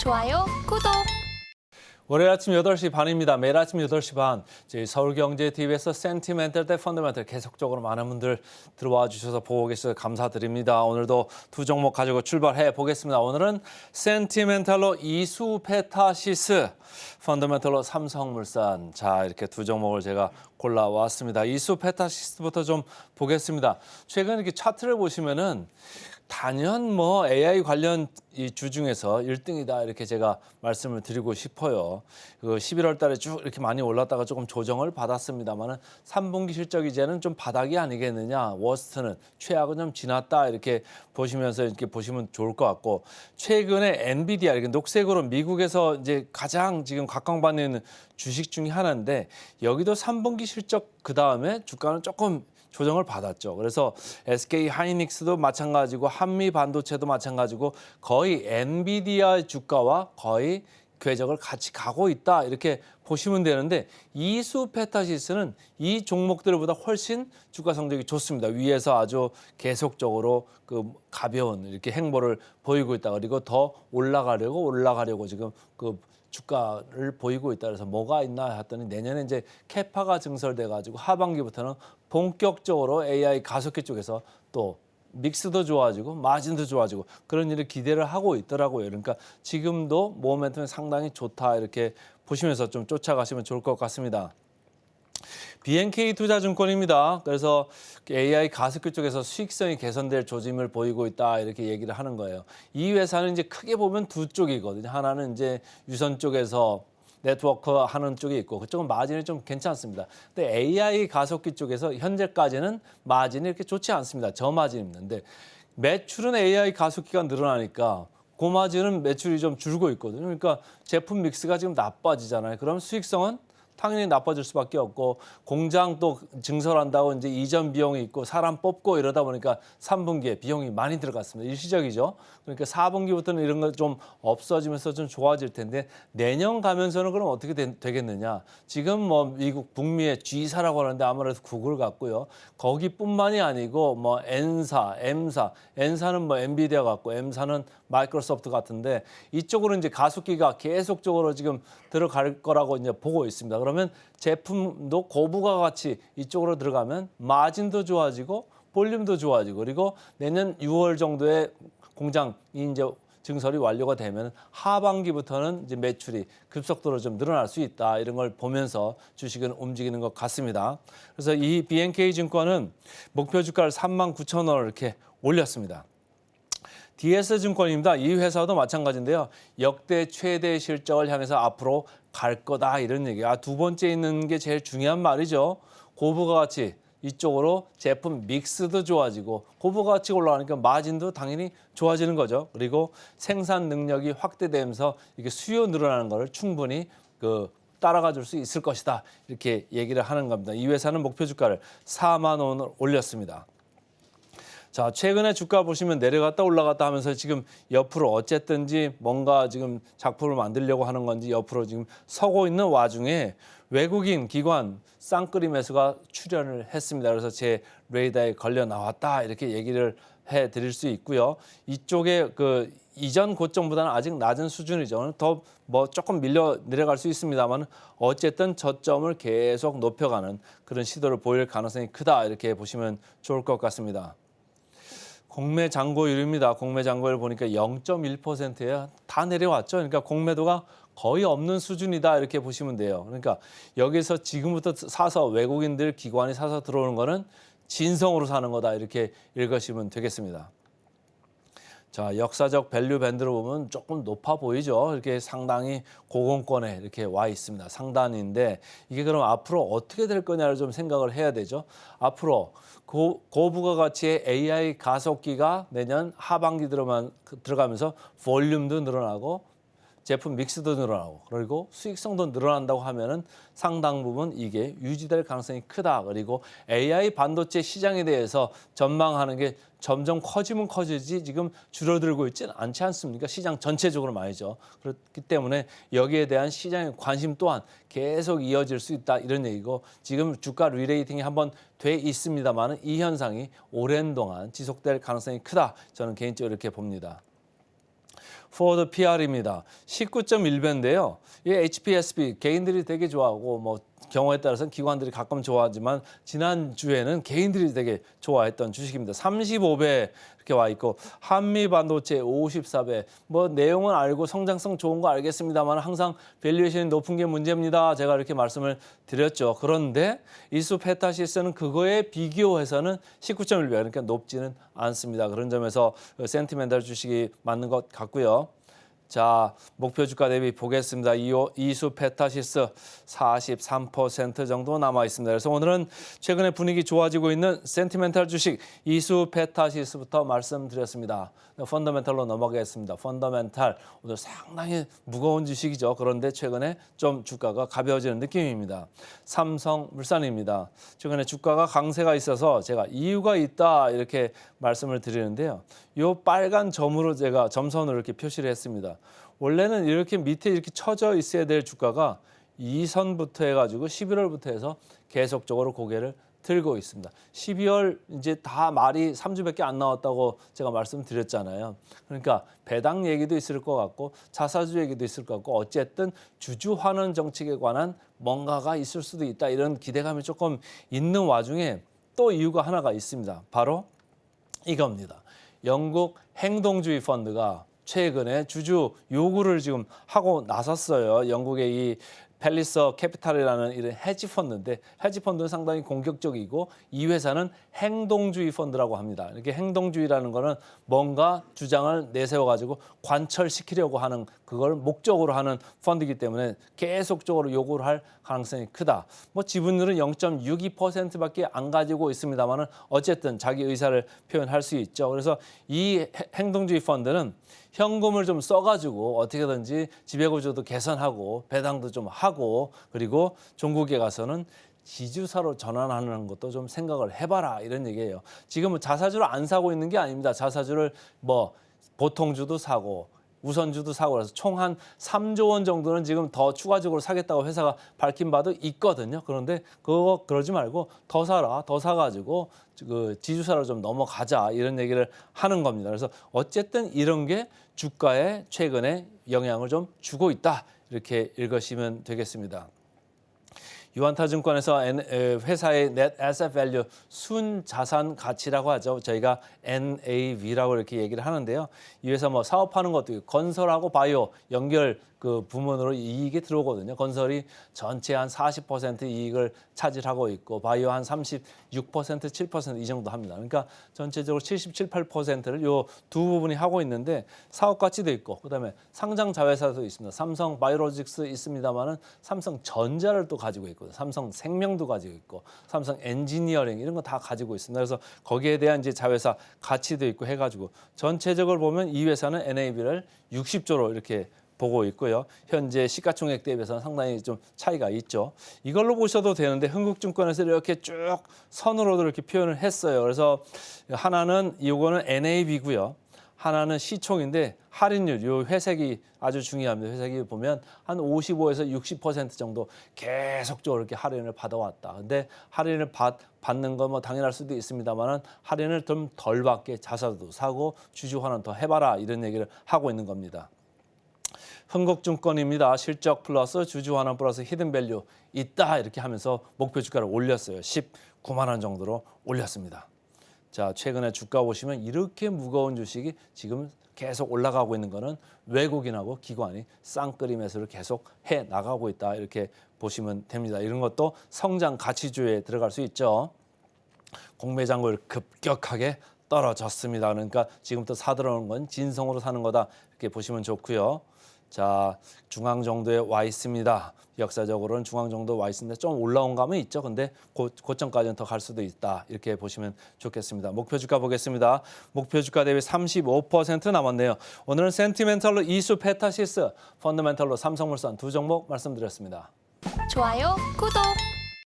좋아요, 구독. 월요일 아침 8시 반입니다. 매일 아침 8시 반 저희 서울경제TV에서 센티멘털 대 펀더멘털 계속적으로 많은 분들 들어와 주셔서 보고 계셔서 감사드립니다. 오늘도 두 종목 가지고 출발해 보겠습니다. 오늘은 센티멘털로 이수페타시스, 펀더멘털로 삼성물산. 자, 이렇게 두 종목을 제가 골라왔습니다. 이수페타시스부터 좀 보겠습니다. 최근 이렇게 차트를 보시면은 단연 뭐 AI 관련 이 주 중에서 1등이다 이렇게 제가 말씀을 드리고 싶어요. 그 11월 달에 쭉 이렇게 많이 올랐다가 조금 조정을 받았습니다만은 3분기 실적 이제는 좀 바닥이 아니겠느냐. 워스트는 최악은 좀 지났다 이렇게 보시면서 이렇게 보시면 좋을 것 같고, 최근에 엔비디아 이렇게 녹색으로 미국에서 이제 가장 지금 각광받는 있는 주식 중에 하나인데, 여기도 3분기 실적 그 다음에 주가는 조금 조정을 받았죠. 그래서 SK 하이닉스도 마찬가지고 한미 반도체도 마찬가지고 거의 엔비디아 주가와 거의 궤적을 같이 가고 있다 이렇게 보시면 되는데, 이수페타시스는 이 종목들보다 훨씬 주가 성적이 좋습니다. 위에서 아주 계속적으로 그 가벼운 이렇게 행보를 보이고 있다. 그리고 더 올라가려고 지금 그 주가를 보이고 있다. 그래서 뭐가 있나 했더니 내년에 이제 캐파가 증설돼 가지고 하반기부터는 본격적으로 AI 가속기 쪽에서 또 믹스도 좋아지고 마진도 좋아지고 그런 일을 기대를 하고 있더라고요. 그러니까 지금도 모멘텀이 상당히 좋다 이렇게 보시면서 좀 쫓아가시면 좋을 것 같습니다. BNK 투자증권입니다. 그래서 AI 가습기 쪽에서 수익성이 개선될 조짐을 보이고 있다 이렇게 얘기를 하는 거예요. 이 회사는 이제 크게 보면 두 쪽이거든요. 하나는 이제 유선 쪽에서 네트워크 하는 쪽이 있고, 그쪽은 마진이 좀 괜찮습니다. 근데 AI 가속기 쪽에서 현재까지는 마진이 이렇게 좋지 않습니다. 저마진이 있는데 매출은 AI 가속기가 늘어나니까 고마진은 매출이 좀 줄고 있거든요. 그러니까 제품 믹스가 지금 나빠지잖아요. 그럼 수익성은 당연히 나빠질 수밖에 없고, 공장 또 증설한다고 이제 이전 비용이 있고 사람 뽑고 이러다 보니까 3분기에 비용이 많이 들어갔습니다. 일시적이죠. 그러니까 4분기부터는 이런 거 좀 없어지면서 좀 좋아질 텐데, 내년 가면서는 그럼 어떻게 되겠느냐. 지금 뭐 미국 북미의 G사라고 하는데 아무래도 구글 같고요. 거기뿐만이 아니고 뭐 N사, M사, N사는 뭐 엔비디아 같고 M사는 마이크로소프트 같은데, 이쪽으로 이제 가속기가 계속적으로 지금 들어갈 거라고 이제 보고 있습니다. 그러면 제품도 고부가 같이 이쪽으로 들어가면 마진도 좋아지고 볼륨도 좋아지고, 그리고 내년 6월 정도에 공장이 이제 증설이 완료가 되면 하반기부터는 이제 매출이 급속도로 좀 늘어날 수 있다. 이런 걸 보면서 주식은 움직이는 것 같습니다. 그래서 이 BNK 증권은 목표 주가를 39,000원을 이렇게 올렸습니다. DS증권입니다. 이 회사도 마찬가지인데요. 역대 최대 실적을 향해서 앞으로 갈 거다 이런 얘기가 두 번째 있는 게 제일 중요한 말이죠. 고부가 가치 이쪽으로 제품 믹스도 좋아지고 고부가 가치가 올라가니까 마진도 당연히 좋아지는 거죠. 그리고 생산 능력이 확대되면서 이게 수요 늘어나는 것을 충분히 따라가 줄 수 있을 것이다. 이렇게 얘기를 하는 겁니다. 이 회사는 목표 주가를 4만 원을 올렸습니다. 자, 최근에 주가 보시면 내려갔다 올라갔다 하면서 지금 옆으로 어쨌든지 뭔가 지금 작품을 만들려고 하는 건지 옆으로 지금 서고 있는 와중에 외국인 기관 쌍끌이 매수가 출현을 했습니다. 그래서 제 레이더에 걸려 나왔다 이렇게 얘기를 해드릴 수 있고요. 이쪽에 그 이전 고점보다는 아직 낮은 수준이죠. 더 뭐 조금 밀려 내려갈 수 있습니다만 어쨌든 저점을 계속 높여가는 그런 시도를 보일 가능성이 크다 이렇게 보시면 좋을 것 같습니다. 공매 잔고율입니다. 공매 잔고율 보니까 0.1%예요. 다 내려왔죠. 그러니까 공매도가 거의 없는 수준이다 이렇게 보시면 돼요. 그러니까 여기서 지금부터 사서 외국인들 기관이 사서 들어오는 거는 진성으로 사는 거다 이렇게 읽으시면 되겠습니다. 자, 역사적 밸류 밴드로 보면 조금 높아 보이죠. 이렇게 상당히 고공권에 이렇게 와 있습니다. 상단인데 이게 그럼 앞으로 어떻게 될 거냐를 좀 생각을 해야 되죠. 앞으로 고부가 가치의 AI 가속기가 내년 하반기 들어가면서 볼륨도 늘어나고 제품 믹스도 늘어나고 그리고 수익성도 늘어난다고 하면은 상당 부분 이게 유지될 가능성이 크다. 그리고 AI 반도체 시장에 대해서 전망하는 게 점점 커지면 커지지 지금 줄어들고 있지는 않지 않습니까? 시장 전체적으로 말이죠. 그렇기 때문에 여기에 대한 시장의 관심 또한 계속 이어질 수 있다 이런 얘기고, 지금 주가 리레이팅이 한번 돼 있습니다만은 이 현상이 오랜 동안 지속될 가능성이 크다. 저는 개인적으로 이렇게 봅니다. 포워드 PR입니다. 19.1배인데요. 이 HPSB 개인들이 되게 좋아하고 뭐 경우에 따라서는 기관들이 가끔 좋아하지만 지난주에는 개인들이 되게 좋아했던 주식입니다. 35배 이렇게 와 있고 한미 반도체 54배. 뭐 내용은 알고 성장성 좋은 거 알겠습니다만 항상 밸류에이션이 높은 게 문제입니다. 제가 이렇게 말씀을 드렸죠. 그런데 이수 페타시스는 그거에 비교해서는 19.1배 그러니까 높지는 않습니다. 그런 점에서 센티멘탈 주식이 맞는 것 같고요. 자, 목표 주가 대비 보겠습니다. 이수 페타시스 43% 정도 남아 있습니다. 그래서 오늘은 최근에 분위기 좋아지고 있는 센티멘탈 주식 이수 페타시스부터 말씀드렸습니다. 펀더멘탈로 넘어가겠습니다. 펀더멘탈 오늘 상당히 무거운 주식이죠. 그런데 최근에 좀 주가가 가벼워지는 느낌입니다. 삼성물산입니다. 최근에 주가가 강세가 있어서 제가 이유가 있다 이렇게 말씀을 드리는데요. 이 빨간 점으로 제가 점선으로 이렇게 표시를 했습니다. 원래는 이렇게 밑에 이렇게 쳐져 있어야 될 주가가 2선부터 해가지고 11월부터 해서 계속적으로 고개를 들고 있습니다. 12월 이제 다 말이 3주밖에 안 나왔다고 제가 말씀드렸잖아요. 그러니까 배당 얘기도 있을 것 같고 자사주 얘기도 있을 것 같고 어쨌든 주주 환원 정책에 관한 뭔가가 있을 수도 있다 이런 기대감이 조금 있는 와중에 또 이유가 하나가 있습니다. 바로 이겁니다. 영국 행동주의 펀드가 최근에 주주 요구를 지금 하고 나섰어요. 영국의 이 팰리서 캐피탈이라는 이런 헤지 펀드인데 헤지 펀드는 상당히 공격적이고 이 회사는 행동주의 펀드라고 합니다. 이렇게 행동주의라는 거는 뭔가 주장을 내세워 가지고 관철시키려고 하는 그걸 목적으로 하는 펀드이기 때문에 계속적으로 요구를 할 가능성이 크다. 뭐 지분율은 0.62%밖에 안 가지고 있습니다만은 어쨌든 자기 의사를 표현할 수 있죠. 그래서 이 행동주의 펀드는 현금을 좀 써가지고 어떻게든지 지배구조도 개선하고 배당도 좀 하고 그리고 종국에 가서는 지주사로 전환하는 것도 좀 생각을 해봐라 이런 얘기예요. 지금은 자사주를 안 사고 있는 게 아닙니다. 자사주를 뭐 보통주도 사고 우선주도 사고 그래서 총 한 3조 원 정도는 지금 더 추가적으로 사겠다고 회사가 밝힌 바도 있거든요. 그런데 그거 그러지 말고 더 사라, 더 사가지고 그 지주사로 좀 넘어가자 이런 얘기를 하는 겁니다. 그래서 어쨌든 이런 게 주가에 최근에 영향을 좀 주고 있다 이렇게 읽으시면 되겠습니다. 유한타증권에서 회사의 Net Asset Value 순자산 가치라고 하죠. 저희가 NAV라고 이렇게 얘기를 하는데요. 이 회사 뭐 사업하는 것도 있고 건설하고 바이오 연결 그 부문으로 이익이 들어오거든요. 건설이 전체 한 40% 이익을 차지하고 있고 바이오 한 36%, 7%이 정도 합니다. 그러니까 전체적으로 77, 8%를 요 두 부분이 하고 있는데 사업 가치도 있고 그다음에 상장 자회사도 있습니다. 삼성 바이오로직스 있습니다만은 삼성 전자를 또 가지고 있고 삼성 생명도 가지고 있고 삼성 엔지니어링 이런 거 다 가지고 있습니다. 그래서 거기에 대한 이제 자회사 가치도 있고 해가지고 전체적으로 보면 이 회사는 NAV를 60조로 이렇게 보고 있고요. 현재 시가총액 대비해서는 상당히 좀 차이가 있죠. 이걸로 보셔도 되는데 흥국증권에서 이렇게 쭉 선으로도 이렇게 표현을 했어요. 그래서 하나는 이거는 NAV고요. 하나는 시총인데 할인율, 요 회색이 아주 중요합니다. 회색이 보면 한 55에서 60% 정도 계속적으로 이렇게 할인을 받아왔다. 근데 할인을 받는 건 뭐 당연할 수도 있습니다만은 할인을 좀 덜 받게 자사도 사고 주주 환원 더 해봐라 이런 얘기를 하고 있는 겁니다. 흥국증권입니다. 실적 플러스 주주 환원 플러스 히든밸류 있다 이렇게 하면서 목표 주가를 올렸어요. 19만 원 정도로 올렸습니다. 자, 최근에 주가 보시면 이렇게 무거운 주식이 지금 계속 올라가고 있는 거는 외국인하고 기관이 쌍끌이 매수를 계속 해 나가고 있다 이렇게 보시면 됩니다. 이런 것도 성장 가치주에 들어갈 수 있죠. 공매장고율 급격하게 떨어졌습니다. 그러니까 지금부터 사들어오는 건 진성으로 사는 거다 이렇게 보시면 좋고요. 자, 중앙 정도에 와 있습니다. 역사적으로는 중앙 정도 와 있습니다. 좀 올라온 감은 있죠. 근데 고점까지는 더 갈 수도 있다. 이렇게 보시면 좋겠습니다. 목표 주가 보겠습니다. 목표 주가 대비 35% 남았네요. 오늘은 센티멘털로 이수 페타시스, 펀더멘털로 삼성물산 두 종목 말씀드렸습니다. 좋아요, 구독!